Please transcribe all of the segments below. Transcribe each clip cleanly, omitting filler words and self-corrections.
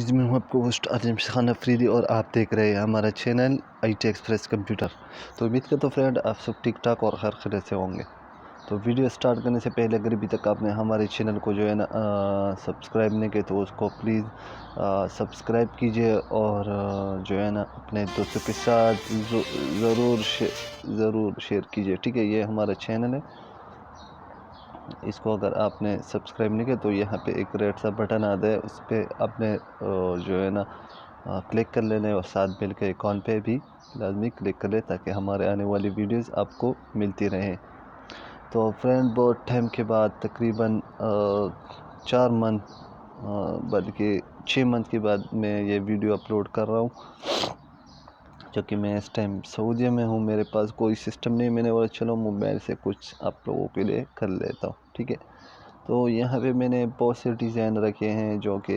Guys, मैं हूं आपको होस्ट आजम खान अफरीदी और आप देख रहे हैं हमारा चैनल IT एक्सप्रेस कंप्यूटर। तो उम्मीद करता हूं फ्रेंड आप सब ठीक ठाक और खैर खैरियत से होंगे। तो वीडियो स्टार्ट करने से पहले अगर अभी तक आपने हमारे चैनल को जो है ना सब्सक्राइब नहीं किया तो उसको प्लीज़ सब्सक्राइब कीजिए और जो है ना अपने दोस्तों के साथ ज़रूर शेयर कीजिए। ठीक है, ये हमारा चैनल है, इसको अगर आपने सब्सक्राइब नहीं किया तो यहाँ पे एक रेड सा बटन आता है, उस पर आपने जो है ना क्लिक कर लेना है और साथ बिल के अकाउंट पे भी लाजमी क्लिक कर ले ताकि हमारे आने वाली वीडियोस आपको मिलती रहें। तो फ्रेंड, बहुत टाइम के बाद तकरीबन 4 मंथ बल्कि 6 मंथ के बाद मैं ये वीडियो अपलोड कर रहा हूँ, जो कि मैं इस टाइम सऊदीया में हूँ। मेरे पास कोई सिस्टम नहीं, मैंने बोला चलो मोबाइल से कुछ आप लोगों के लिए कर लेता हूँ। ठीक है, तो यहाँ पे मैंने बहुत से डिज़ाइन रखे हैं जो कि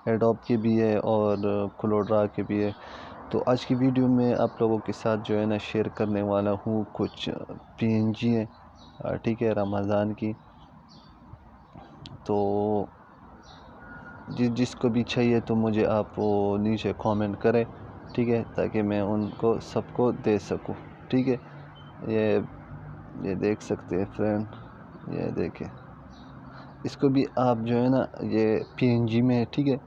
एडोब के भी है और कोलोड्रा के भी है। तो आज की वीडियो में आप लोगों के साथ जो है ना शेयर करने वाला हूँ कुछ PNG है, ठीक है, रमज़ान की। तो जिसको भी चाहिए तो मुझे आप वो नीचे कमेंट करें, ठीक है, ताकि मैं उनको सबको दे सकूं। ठीक है, ये देख सकते हैं फ्रेंड, ये देखें, इसको भी आप जो है ना ये PNG में है। ठीक है,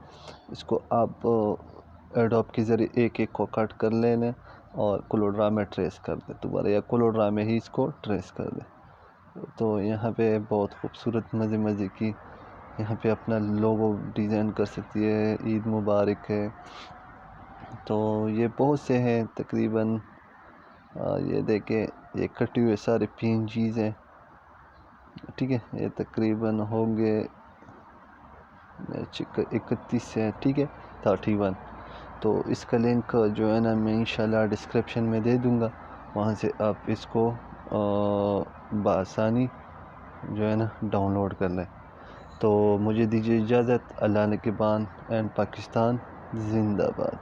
इसको आप एडोब के ज़रिए एक को कट कर लें और कोलोड्रा में ट्रेस कर दें दोबारा, या कोलोड्रा में ही इसको ट्रेस कर दें। तो यहाँ पे बहुत खूबसूरत मज़े की यहाँ पे अपना लोगो डिज़ाइन कर सकती है। ईद मुबारक है। तो ये बहुत से हैं तकरीबन, ये देखें, ये कटे हुए सारे PNGs हैं। ठीक है, ये तकरीबन होंगे 31 है। ठीक है, 31। तो इसका लिंक जो है ना मैं इंशाल्लाह डिस्क्रिप्शन में दे दूँगा, वहाँ से आप इसको बआसानी जो है ना डाउनलोड कर लें। तो मुझे दीजिए इजाज़त। अल्लाह ने के बाद एंड पाकिस्तान जिंदाबाद।